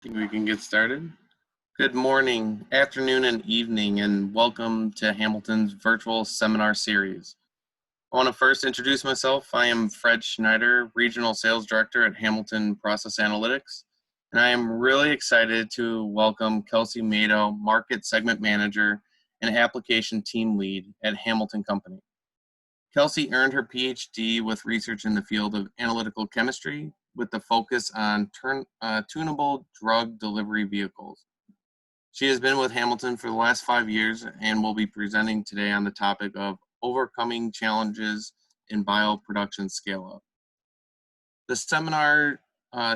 Think we can get started. Good morning, afternoon, and evening, and welcome to Hamilton's virtual seminar series. I want to first introduce myself. I am Fred Schneider, Regional Sales Director at Hamilton Process Analytics, and I am really excited to welcome Kelsey Mado, Market Segment Manager and Application Team Lead at Hamilton Company. Kelsey earned her PhD with research in the field of analytical chemistry with the focus on tunable drug delivery vehicles. She has been with Hamilton for the last 5 years and will be presenting today on the topic of overcoming challenges in bioproduction scale-up. The seminar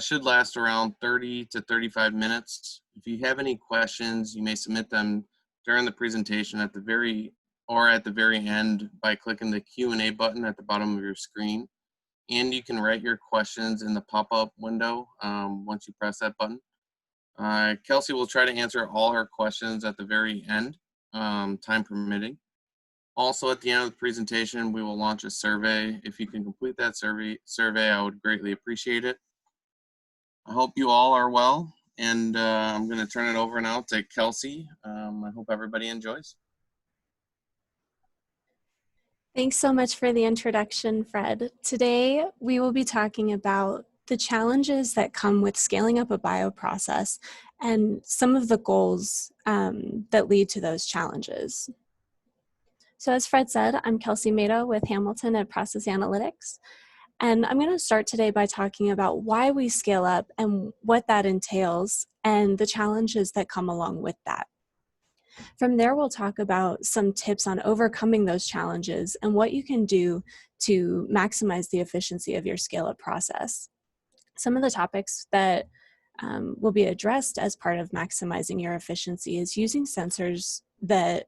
should last around 30 to 35 minutes. If you have any questions, you may submit them during the presentation at the very end by clicking the Q&A button at the bottom of your screen. And you can write your questions in the pop-up window once you press that button. Kelsey will try to answer all her questions at the very end, time permitting. Also, at the end of the presentation, we will launch a survey. If you can complete that survey, I would greatly appreciate it. I hope you all are well, and I'm going to turn it over now to Kelsey. I hope everybody enjoys. Thanks so much for the introduction, Fred. Today, we will be talking about the challenges that come with scaling up a bioprocess and some of the goals that lead to those challenges. So as Fred said, I'm Kelsey Mado with Hamilton at Process Analytics. And I'm going to start today by talking about why we scale up and what that entails and the challenges that come along with that. From there, we'll talk about some tips on overcoming those challenges and what you can do to maximize the efficiency of your scale-up process. Some of the topics that will be addressed as part of maximizing your efficiency is using sensors that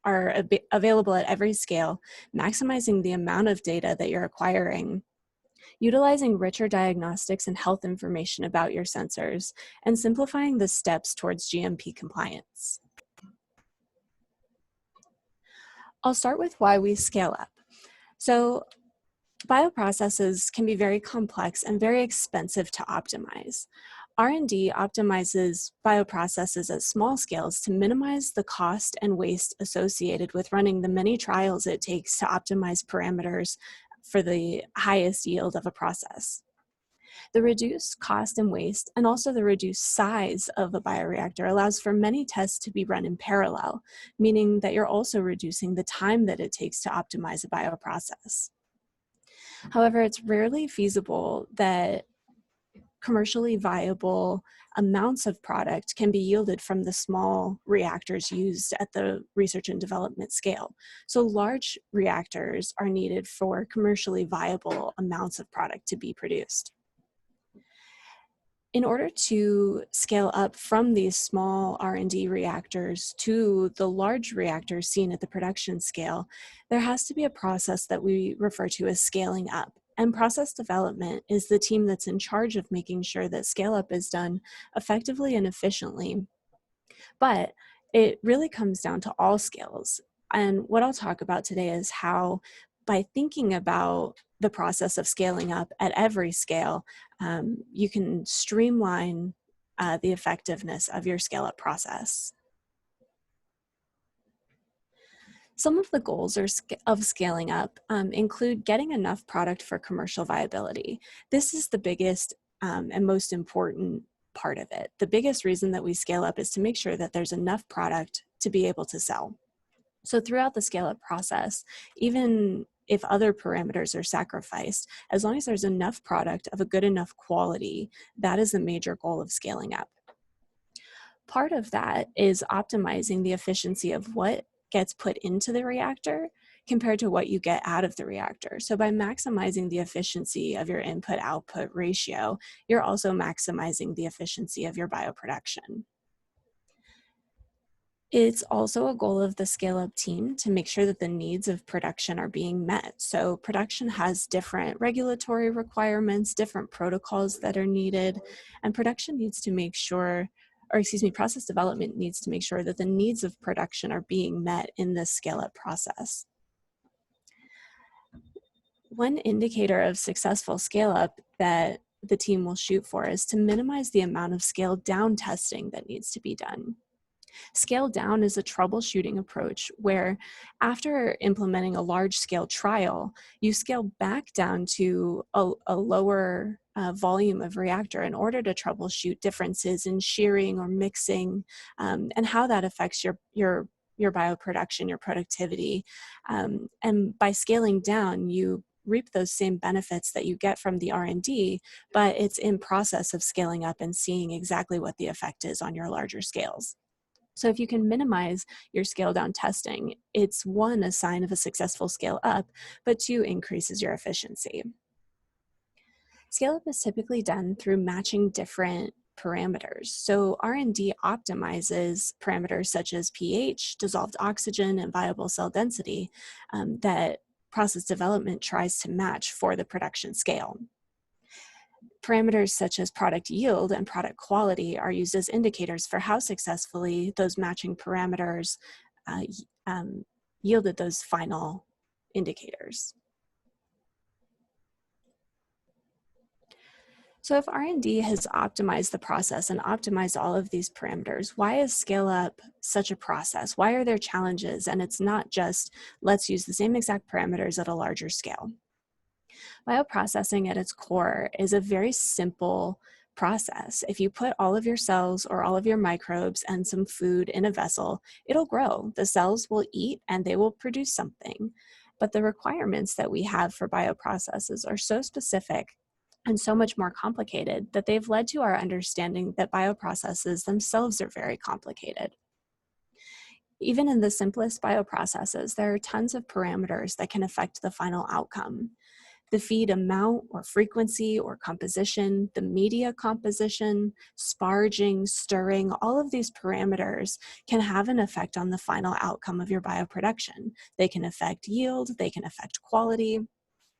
are available at every scale, maximizing the amount of data that you're acquiring, utilizing richer diagnostics and health information about your sensors, and simplifying the steps towards GMP compliance. I'll start with why we scale up. So bioprocesses can be very complex and very expensive to optimize. R&D optimizes bioprocesses at small scales to minimize the cost and waste associated with running the many trials it takes to optimize parameters for the highest yield of a process. The reduced cost and waste, and also the reduced size of a bioreactor, allows for many tests to be run in parallel, meaning that you're also reducing the time that it takes to optimize a bioprocess. However, it's rarely feasible that commercially viable amounts of product can be yielded from the small reactors used at the research and development scale. So large reactors are needed for commercially viable amounts of product to be produced. In order to scale up from these small R&D reactors to the large reactors seen at the production scale, there has to be a process that we refer to as scaling up. And process development is the team that's in charge of making sure that scale up is done effectively and efficiently. But it really comes down to all scales. And what I'll talk about today is how, by thinking about the process of scaling up at every scale, you can streamline the effectiveness of your scale-up process. Some of the goals of scaling up include getting enough product for commercial viability. This is the biggest and most important part of it. The biggest reason that we scale up is to make sure that there's enough product to be able to sell. So throughout the scale-up process, even if other parameters are sacrificed, as long as there's enough product of a good enough quality, that is a major goal of scaling up. Part of that is optimizing the efficiency of what gets put into the reactor compared to what you get out of the reactor. So by maximizing the efficiency of your input-output ratio, you're also maximizing the efficiency of your bioproduction. It's also a goal of the scale-up team to make sure that the needs of production are being met. So production has different regulatory requirements, different protocols that are needed, and production needs to make sure, process development needs to make sure that the needs of production are being met in this scale-up process. One indicator of successful scale-up that the team will shoot for is to minimize the amount of scaled down testing that needs to be done. Scale down is a troubleshooting approach where, after implementing a large scale trial, you scale back down to a lower volume of reactor in order to troubleshoot differences in shearing or mixing, and how that affects your bioproduction, your productivity. And by scaling down, you reap those same benefits that you get from the R&D, but it's in process of scaling up and seeing exactly what the effect is on your larger scales. So if you can minimize your scale down testing, it's one, a sign of a successful scale up, but two, increases your efficiency. Scale up is typically done through matching different parameters. So R&D optimizes parameters such as pH, dissolved oxygen, and viable cell density that process development tries to match for the production scale. Parameters such as product yield and product quality are used as indicators for how successfully those matching parameters uh, yielded those final indicators. So if R&D has optimized the process and optimized all of these parameters, why is scale up such a process? Why are there challenges? And it's not just, let's use the same exact parameters at a larger scale. Bioprocessing at its core is a very simple process. If you put all of your cells or all of your microbes and some food in a vessel, it'll grow. The cells will eat and they will produce something. But the requirements that we have for bioprocesses are so specific and so much more complicated that they've led to our understanding that bioprocesses themselves are very complicated. Even in the simplest bioprocesses, there are tons of parameters that can affect the final outcome. The feed amount or frequency or composition, the media composition, sparging, stirring, all of these parameters can have an effect on the final outcome of your bioproduction. They can affect yield, they can affect quality,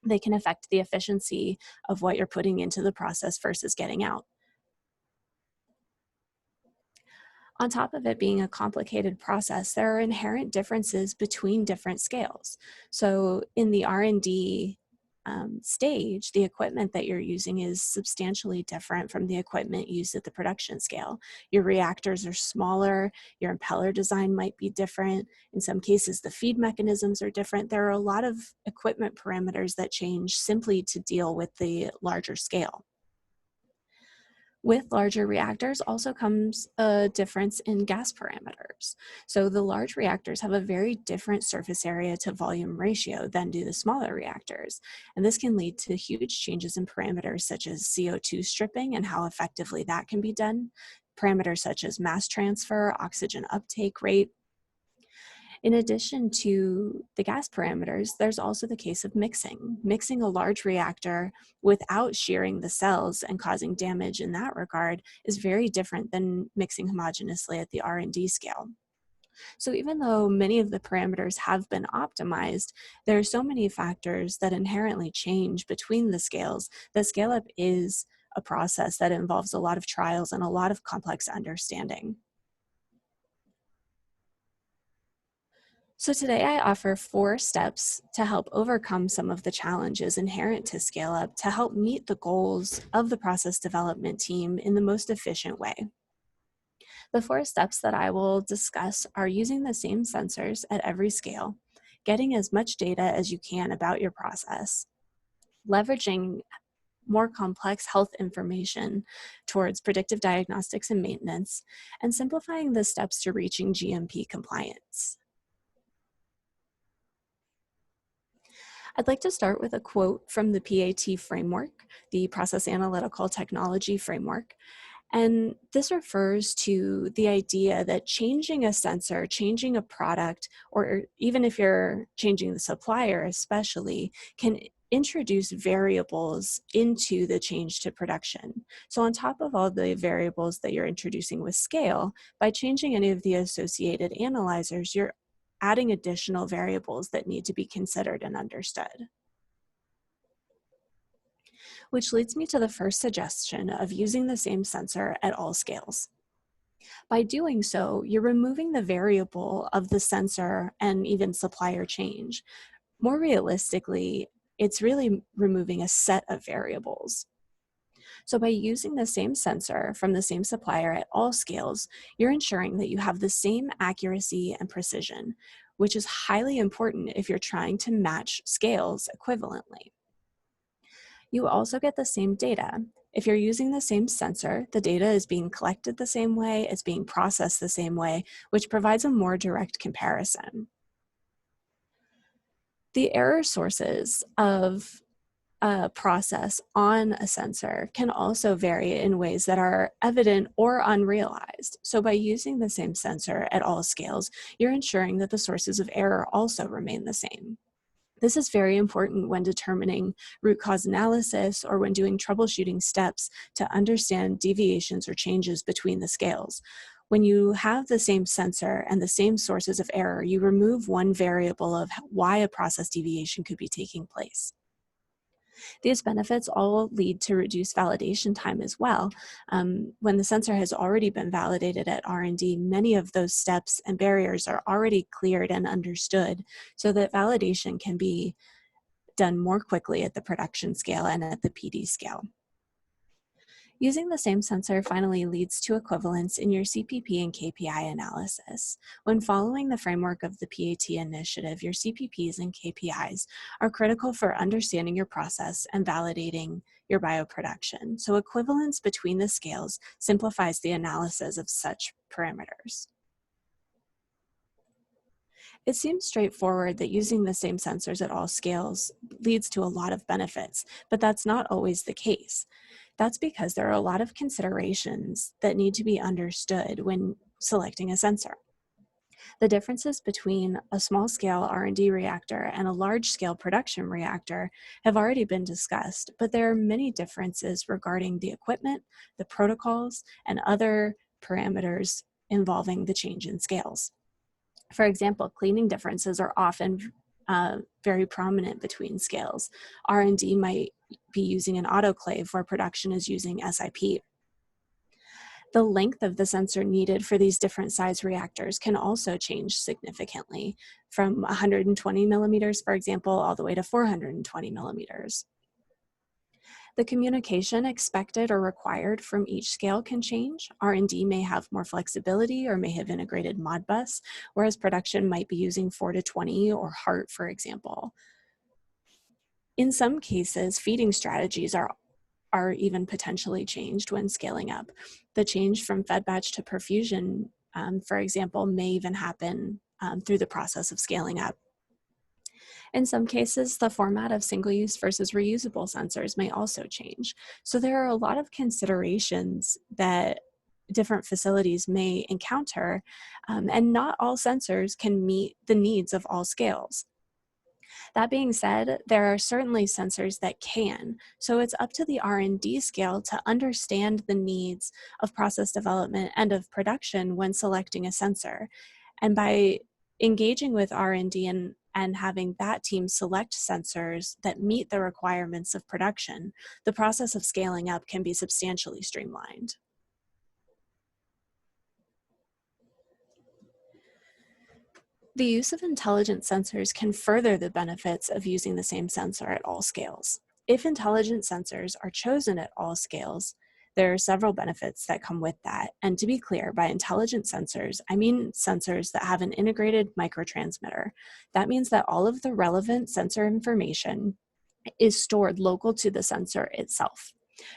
they can affect the efficiency of what you're putting into the process versus getting out. On top of it being a complicated process, there are inherent differences between different scales. So in the R&D stage, the equipment that you're using is substantially different from the equipment used at the production scale. Your reactors are smaller, your impeller design might be different. In some cases, the feed mechanisms are different. There are a lot of equipment parameters that change simply to deal with the larger scale. With larger reactors also comes a difference in gas parameters. So the large reactors have a very different surface area to volume ratio than do the smaller reactors. And this can lead to huge changes in parameters such as CO2 stripping and how effectively that can be done, parameters such as mass transfer, oxygen uptake rate. In addition to the gas parameters, there's also the case of mixing. Mixing a large reactor without shearing the cells and causing damage in that regard is very different than mixing homogeneously at the R&D scale. So even though many of the parameters have been optimized, there are so many factors that inherently change between the scales that scale up is a process that involves a lot of trials and a lot of complex understanding. So today I offer 4 steps to help overcome some of the challenges inherent to scale up to help meet the goals of the process development team in the most efficient way. The 4 steps that I will discuss are using the same sensors at every scale, getting as much data as you can about your process, leveraging more complex health information towards predictive diagnostics and maintenance, and simplifying the steps to reaching GMP compliance. I'd like to start with a quote from the PAT framework, the Process Analytical Technology Framework. And this refers to the idea that changing a sensor, changing a product, or even if you're changing the supplier especially, can introduce variables into the change to production. So on top of all the variables that you're introducing with scale, by changing any of the associated analyzers, you're adding additional variables that need to be considered and understood. Which leads me to the first suggestion of using the same sensor at all scales. By doing so, you're removing the variable of the sensor and even supplier change. More realistically, it's really removing a set of variables. So by using the same sensor from the same supplier at all scales, you're ensuring that you have the same accuracy and precision, which is highly important if you're trying to match scales equivalently. You also get the same data. If you're using the same sensor, the data is being collected the same way, it's being processed the same way, which provides a more direct comparison. The error sources of a process on a sensor can also vary in ways that are evident or unrealized. So by using the same sensor at all scales, you're ensuring that the sources of error also remain the same. This is very important when determining root cause analysis or when doing troubleshooting steps to understand deviations or changes between the scales. When you have the same sensor and the same sources of error, you remove one variable of why a process deviation could be taking place. These benefits all lead to reduced validation time as well. When the sensor has already been validated at R&D, many of those steps and barriers are already cleared and understood so that validation can be done more quickly at the production scale and at the PD scale. Using the same sensor finally leads to equivalence in your CPP and KPI analysis. When following the framework of the PAT initiative, your CPPs and KPIs are critical for understanding your process and validating your bioproduction. So equivalence between the scales simplifies the analysis of such parameters. It seems straightforward that using the same sensors at all scales leads to a lot of benefits, but that's not always the case. That's because there are a lot of considerations that need to be understood when selecting a sensor. The differences between a small-scale R&D reactor and a large-scale production reactor have already been discussed, but there are many differences regarding the equipment, the protocols, and other parameters involving the change in scales. For example, cleaning differences are often very prominent between scales. R&D might be using an autoclave where production is using SIP. The length of the sensor needed for these different size reactors can also change significantly, from 120 millimeters, for example, all the way to 420 millimeters. The communication expected or required from each scale can change. R&D may have more flexibility or may have integrated Modbus, whereas production might be using 4 to 20 or HART, for example. In some cases, feeding strategies are even potentially changed when scaling up. The change from fed batch to perfusion, for example, may even happen through the process of scaling up. In some cases, the format of single-use versus reusable sensors may also change. So there are a lot of considerations that different facilities may encounter, and not all sensors can meet the needs of all scales. That being said, there are certainly sensors that can. So it's up to the R&D scale to understand the needs of process development and of production when selecting a sensor. And by engaging with R&D and having that team select sensors that meet the requirements of production, the process of scaling up can be substantially streamlined. The use of intelligent sensors can further the benefits of using the same sensor at all scales. If intelligent sensors are chosen at all scales, there are several benefits that come with that. And to be clear, by intelligent sensors, I mean sensors that have an integrated microtransmitter. That means that all of the relevant sensor information is stored local to the sensor itself.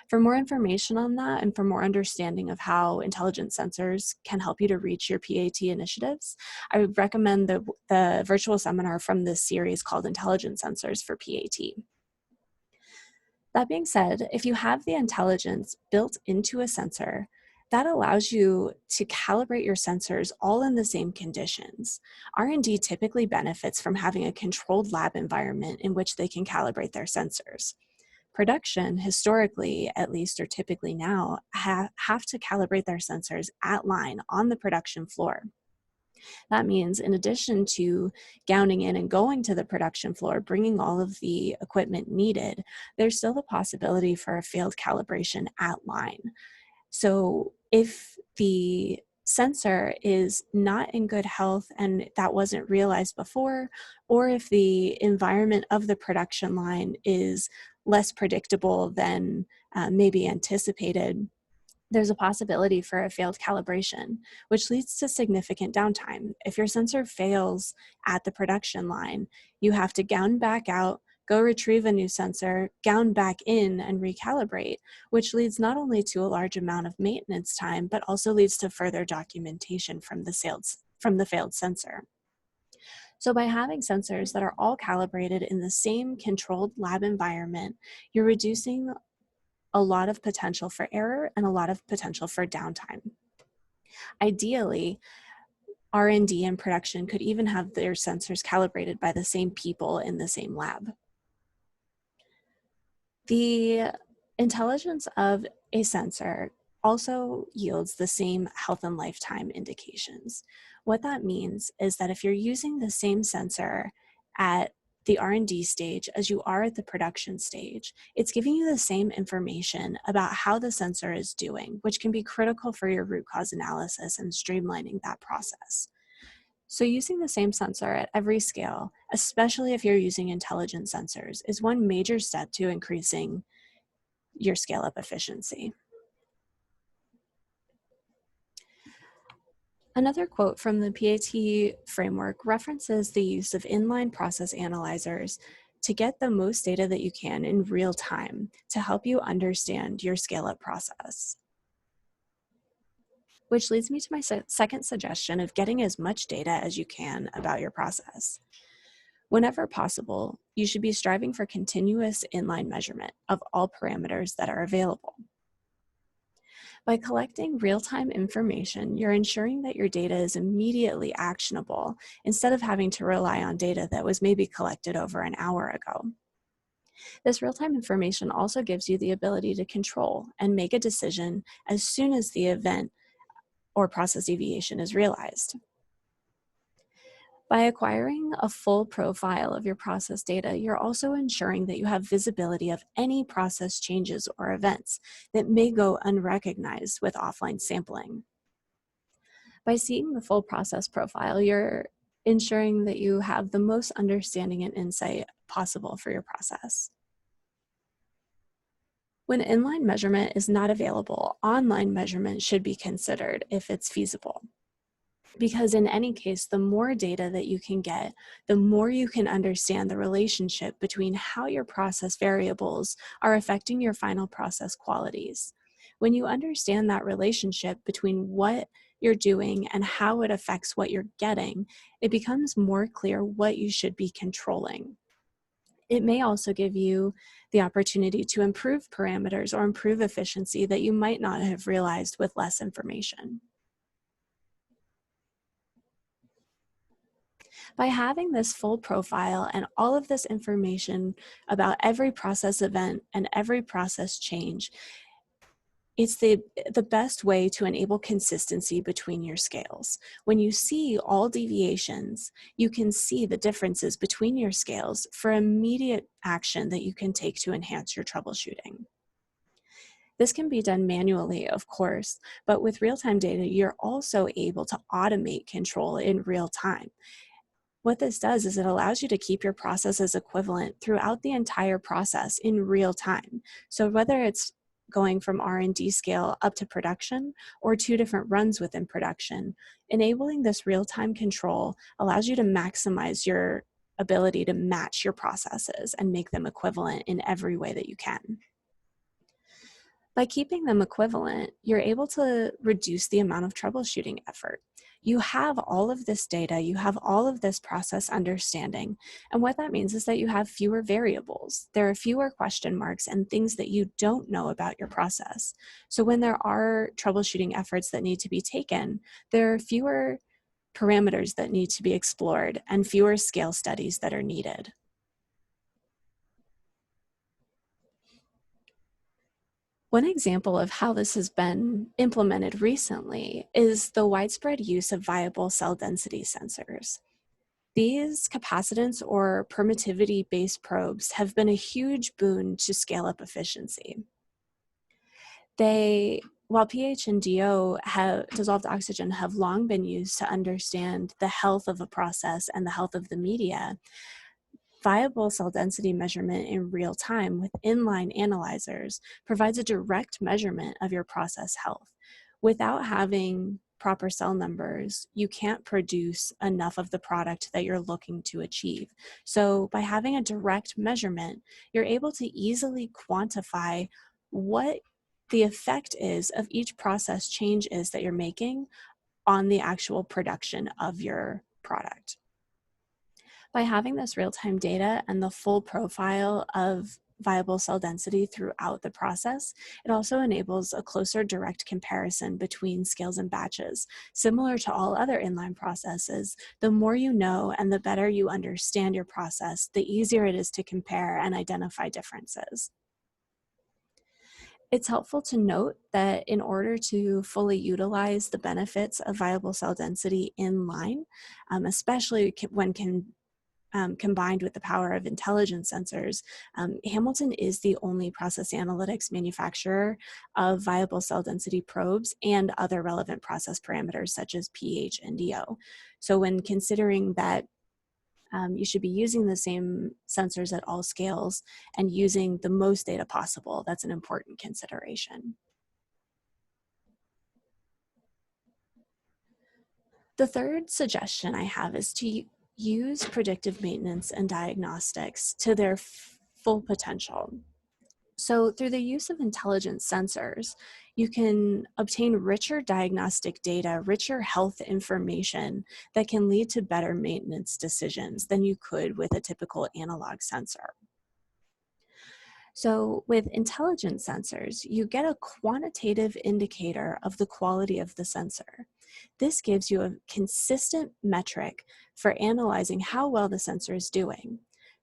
For more information on that and for more understanding of how intelligent sensors can help you to reach your PAT initiatives, I would recommend the virtual seminar from this series called Intelligent Sensors for PAT. That being said, if you have the intelligence built into a sensor, that allows you to calibrate your sensors all in the same conditions. R&D typically benefits from having a controlled lab environment in which they can calibrate their sensors. Production, historically at least, or typically now, have to calibrate their sensors at line on the production floor. That means in addition to gowning in and going to the production floor, bringing all of the equipment needed, there's still the possibility for a failed calibration at line. So if the sensor is not in good health and that wasn't realized before, or if the environment of the production line is less predictable than maybe anticipated, there's a possibility for a failed calibration, which leads to significant downtime. If your sensor fails at the production line, you have to gown back out, go retrieve a new sensor, gown back in, and recalibrate, which leads not only to a large amount of maintenance time, but also leads to further documentation from the failed sensor. So by having sensors that are all calibrated in the same controlled lab environment, you're reducing a lot of potential for error and a lot of potential for downtime. Ideally, R&D and production could even have their sensors calibrated by the same people in the same lab. The intelligence of a sensor also yields the same health and lifetime indications. What that means is that if you're using the same sensor at the R&D stage as you are at the production stage, it's giving you the same information about how the sensor is doing, which can be critical for your root cause analysis and streamlining that process. So using the same sensor at every scale, especially if you're using intelligent sensors, is one major step to increasing your scale-up efficiency. Another quote from the PAT framework references the use of inline process analyzers to get the most data that you can in real time to help you understand your scale-up process. Which leads me to my second suggestion of getting as much data as you can about your process. Whenever possible, you should be striving for continuous inline measurement of all parameters that are available. By collecting real-time information, you're ensuring that your data is immediately actionable instead of having to rely on data that was maybe collected over an hour ago. This real-time information also gives you the ability to control and make a decision as soon as the event or process deviation is realized. By acquiring a full profile of your process data, you're also ensuring that you have visibility of any process changes or events that may go unrecognized with offline sampling. By seeing the full process profile, you're ensuring that you have the most understanding and insight possible for your process. When inline measurement is not available, online measurement should be considered if it's feasible. Because in any case, the more data that you can get, the more you can understand the relationship between how your process variables are affecting your final process qualities. When you understand that relationship between what you're doing and how it affects what you're getting, it becomes more clear what you should be controlling. It may also give you the opportunity to improve parameters or improve efficiency that you might not have realized with less information. By having this full profile and all of this information about every process event and every process change, it's the best way to enable consistency between your scales. When you see all deviations, you can see the differences between your scales for immediate action that you can take to enhance your troubleshooting. This can be done manually, of course, but with real-time data, you're also able to automate control in real time. What this does is it allows you to keep your processes equivalent throughout the entire process in real time. So whether it's going from R&D scale up to production or 2 different runs within production, enabling this real-time control allows you to maximize your ability to match your processes and make them equivalent in every way that you can. By keeping them equivalent, you're able to reduce the amount of troubleshooting effort. You have all of this data, you have all of this process understanding, and what that means is that you have fewer variables. There are fewer question marks and things that you don't know about your process. So when there are troubleshooting efforts that need to be taken, there are fewer parameters that need to be explored and fewer scale studies that are needed. One example of how this has been implemented recently is the widespread use of viable cell density sensors. These capacitance or permittivity-based probes have been a huge boon to scale-up efficiency. While pH and DO, dissolved oxygen, have long been used to understand the health of a process and the health of the media, Viable cell density measurement in real time with inline analyzers provides a direct measurement of your process health. Without having proper cell numbers, you can't produce enough of the product that you're looking to achieve. So by having a direct measurement, you're able to easily quantify what the effect is of each process change is that you're making on the actual production of your product. By having this real-time data and the full profile of viable cell density throughout the process, it also enables a closer direct comparison between scales and batches. Similar to all other inline processes, the more you know and the better you understand your process, the easier it is to compare and identify differences. It's helpful to note that in order to fully utilize the benefits of viable cell density in line, especially when combined with the power of intelligence sensors, Hamilton is the only process analytics manufacturer of viable cell density probes and other relevant process parameters such as pH and DO. So when considering that you should be using the same sensors at all scales and using the most data possible, that's an important consideration. The third suggestion I have is to use predictive maintenance and diagnostics to their full potential. So through the use of intelligent sensors, you can obtain richer diagnostic data, richer health information that can lead to better maintenance decisions than you could with a typical analog sensor. So with intelligent sensors, you get a quantitative indicator of the quality of the sensor. This gives you a consistent metric for analyzing how well the sensor is doing.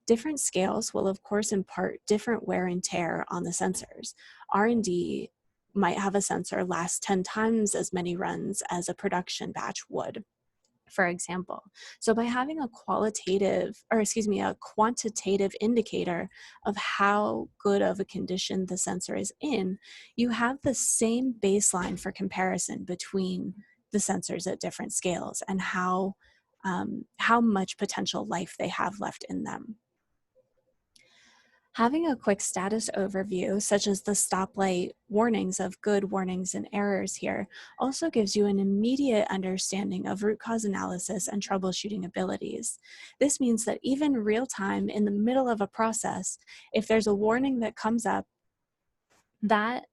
Different scales will of course impart different wear and tear on the sensors. R&D might have a sensor last 10 times as many runs as a production batch would, for example. So by having a quantitative indicator of how good of a condition the sensor is in, you have the same baseline for comparison between the sensors at different scales and how much potential life they have left in them. Having a quick status overview, such as the stoplight warnings of good warnings and errors here, also gives you an immediate understanding of root cause analysis and troubleshooting abilities. This means that even real time in the middle of a process, if there's a warning that comes up, that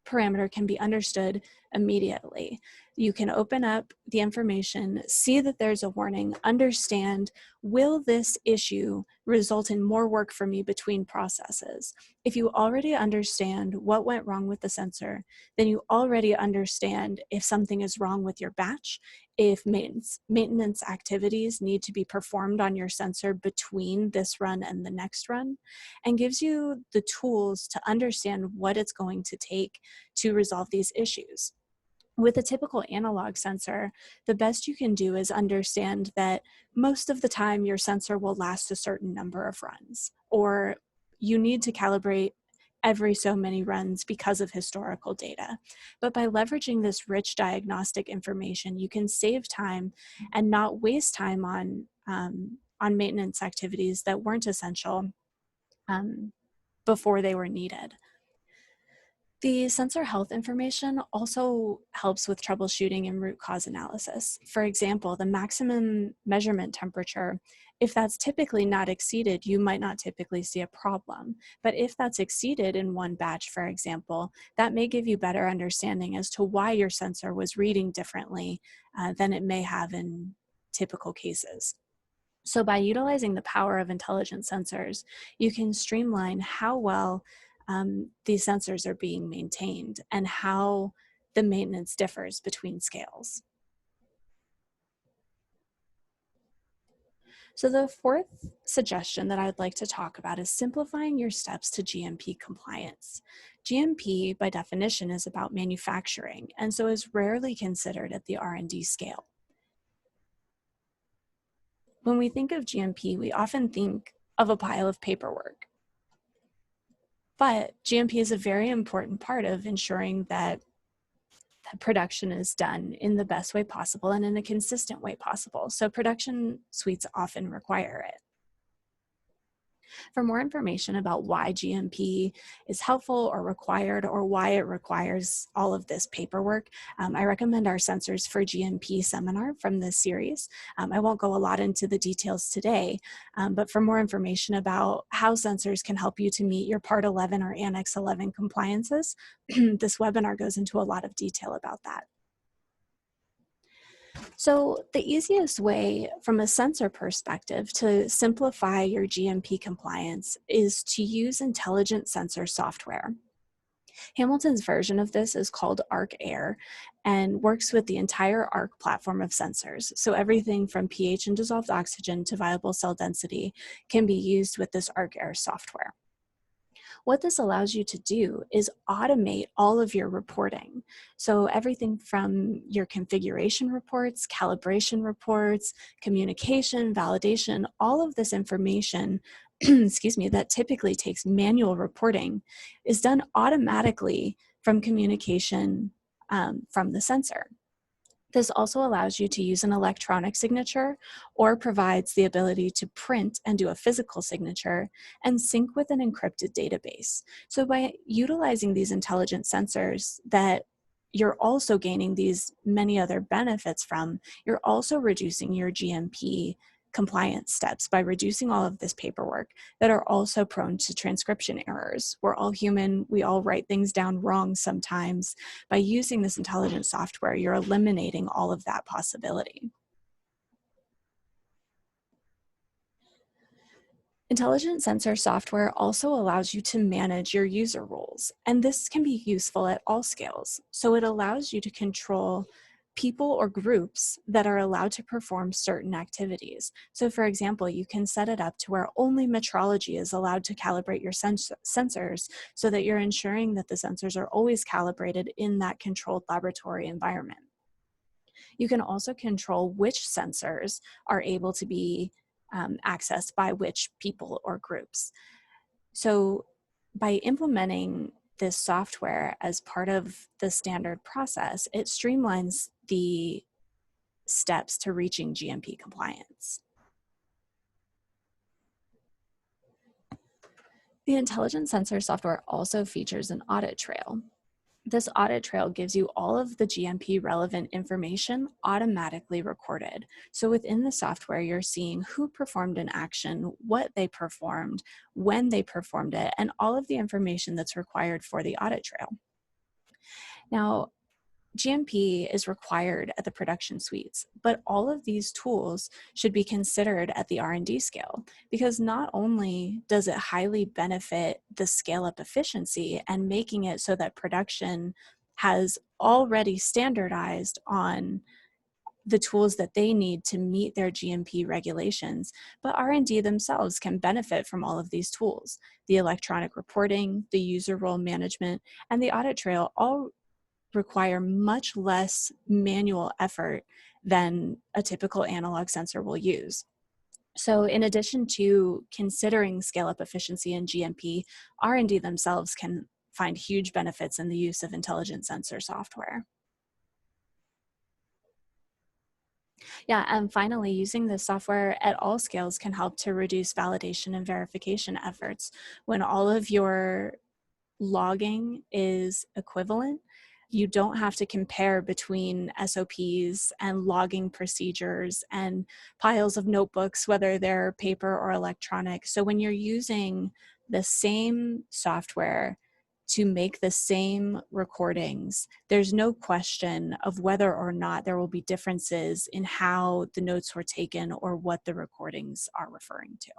parameter can be understood immediately. You can open up the information, see that there's a warning, understand, will this issue result in more work for me between processes? If you already understand what went wrong with the sensor, then you already understand if something is wrong with your batch, if maintenance activities need to be performed on your sensor between this run and the next run, and gives you the tools to understand what it's going to take to resolve these issues. With a typical analog sensor, the best you can do is understand that most of the time your sensor will last a certain number of runs, or you need to calibrate every so many runs because of historical data. But by leveraging this rich diagnostic information, you can save time and not waste time on maintenance activities that weren't essential before they were needed. The sensor health information also helps with troubleshooting and root cause analysis. For example, the maximum measurement temperature, if that's typically not exceeded, you might not typically see a problem. But if that's exceeded in one batch, for example, that may give you better understanding as to why your sensor was reading differently than it may have in typical cases. So by utilizing the power of intelligent sensors, you can streamline how well these sensors are being maintained and how the maintenance differs between scales. So the fourth suggestion that I'd like to talk about is simplifying your steps to GMP compliance. GMP, by definition, is about manufacturing, and so is rarely considered at the R&D scale. When we think of GMP, we often think of a pile of paperwork. But GMP is a very important part of ensuring that production is done in the best way possible and in a consistent way possible. So production suites often require it. For more information about why GMP is helpful or required, or why it requires all of this paperwork, I recommend our Sensors for GMP seminar from this series. I won't go a lot into the details today, but for more information about how sensors can help you to meet your Part 11 or Annex 11 compliances, this webinar goes into a lot of detail about that. So the easiest way from a sensor perspective to simplify your GMP compliance is to use intelligent sensor software. Hamilton's version of this is called Arc Air and works with the entire Arc platform of sensors. So everything from pH and dissolved oxygen to viable cell density can be used with this Arc Air software. What this allows you to do is automate all of your reporting. So everything from your configuration reports, calibration reports, communication, validation, all of this information, excuse me, that typically takes manual reporting is done automatically from communication from the sensor. This also allows you to use an electronic signature or provides the ability to print and do a physical signature and sync with an encrypted database. So by utilizing these intelligent sensors that you're also gaining these many other benefits from, you're also reducing your GMP compliance steps by reducing all of this paperwork that are also prone to transcription errors. We're all human, we all write things down wrong sometimes. By using this intelligent software, you're eliminating all of that possibility. Intelligent sensor software also allows you to manage your user roles, and this can be useful at all scales. So it allows you to control people or groups that are allowed to perform certain activities. So for example, you can set it up to where only metrology is allowed to calibrate your sensors so that you're ensuring that the sensors are always calibrated in that controlled laboratory environment. You can also control which sensors are able to be accessed by which people or groups. So by implementing this software as part of the standard process, it streamlines the steps to reaching GMP compliance. The intelligent sensor software also features an audit trail. This audit trail gives you all of the GMP relevant information automatically recorded. So within the software, you're seeing who performed an action, what they performed, when they performed it, and all of the information that's required for the audit trail. Now, GMP is required at the production suites, but all of these tools should be considered at the R&D scale, because not only does it highly benefit the scale-up efficiency and making it so that production has already standardized on the tools that they need to meet their GMP regulations, but R&D themselves can benefit from all of these tools. The electronic reporting, the user role management, and the audit trail all require much less manual effort than a typical analog sensor will use. So in addition to considering scale-up efficiency in GMP, R&D themselves can find huge benefits in the use of intelligent sensor software. Yeah, and finally, using this software at all scales can help to reduce validation and verification efforts. When all of your logging is equivalent, you don't have to compare between SOPs and logging procedures and piles of notebooks, whether they're paper or electronic. So when you're using the same software to make the same recordings, there's no question of whether or not there will be differences in how the notes were taken or what the recordings are referring to.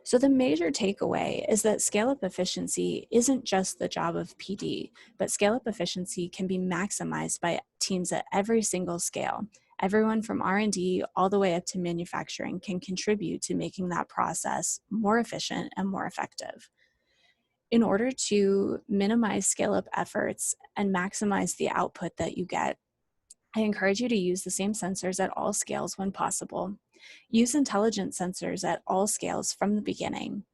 So the major takeaway is that scale-up efficiency isn't just the job of PD, but scale-up efficiency can be maximized by teams at every single scale. Everyone from R&D all the way up to manufacturing can contribute to making that process more efficient and more effective. In order to minimize scale-up efforts and maximize the output that you get, I encourage you to use the same sensors at all scales when possible. Use intelligent sensors at all scales from the beginning.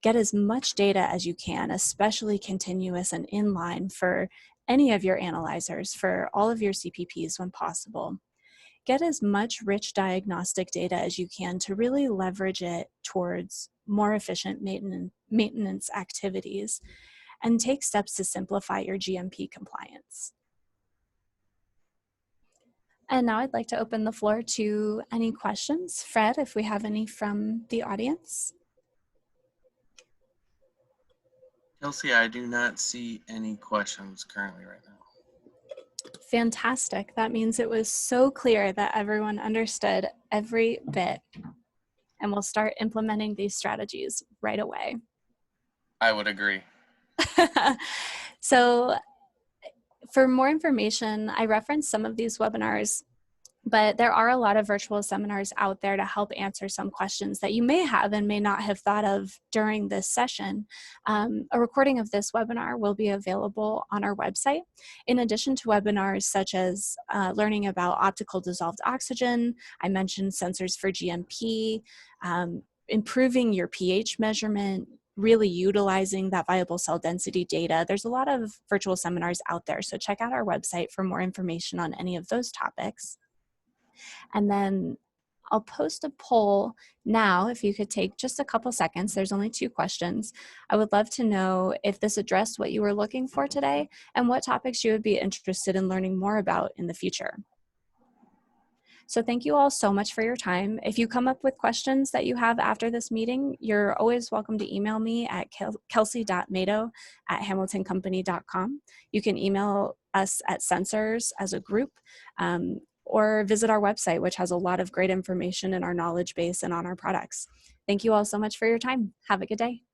Get as much data as you can, especially continuous and inline for any of your analyzers, for all of your CPPs when possible. get as much rich diagnostic data as you can to really leverage it towards more efficient maintenance activities, and take steps to simplify your GMP compliance. And now I'd like to open the floor to any questions. Fred, if we have any from the audience. Kelsey, I do not see any questions currently right now. Fantastic. That means it was so clear that everyone understood every bit, and we'll start implementing these strategies right away. I would agree. So for more information, I referenced some of these webinars, but there are a lot of virtual seminars out there to help answer some questions that you may have and may not have thought of during this session. A recording of this webinar will be available on our website. In addition to webinars such as learning about optical dissolved oxygen, I mentioned sensors for GMP, improving your pH measurement, really utilizing that viable cell density data. There's a lot of virtual seminars out there, so check out our website for more information on any of those topics. And then I'll post a poll now. If you could take just a couple seconds, there's only 2 questions. I would love to know if this addressed what you were looking for today and what topics you would be interested in learning more about in the future. So thank you all so much for your time. If you come up with questions that you have after this meeting, you're always welcome to email me at kelsey.mado@hamiltoncompany.com. You can email us at Sensors as a group, or visit our website, which has a lot of great information in our knowledge base and on our products. Thank you all so much for your time. Have a good day.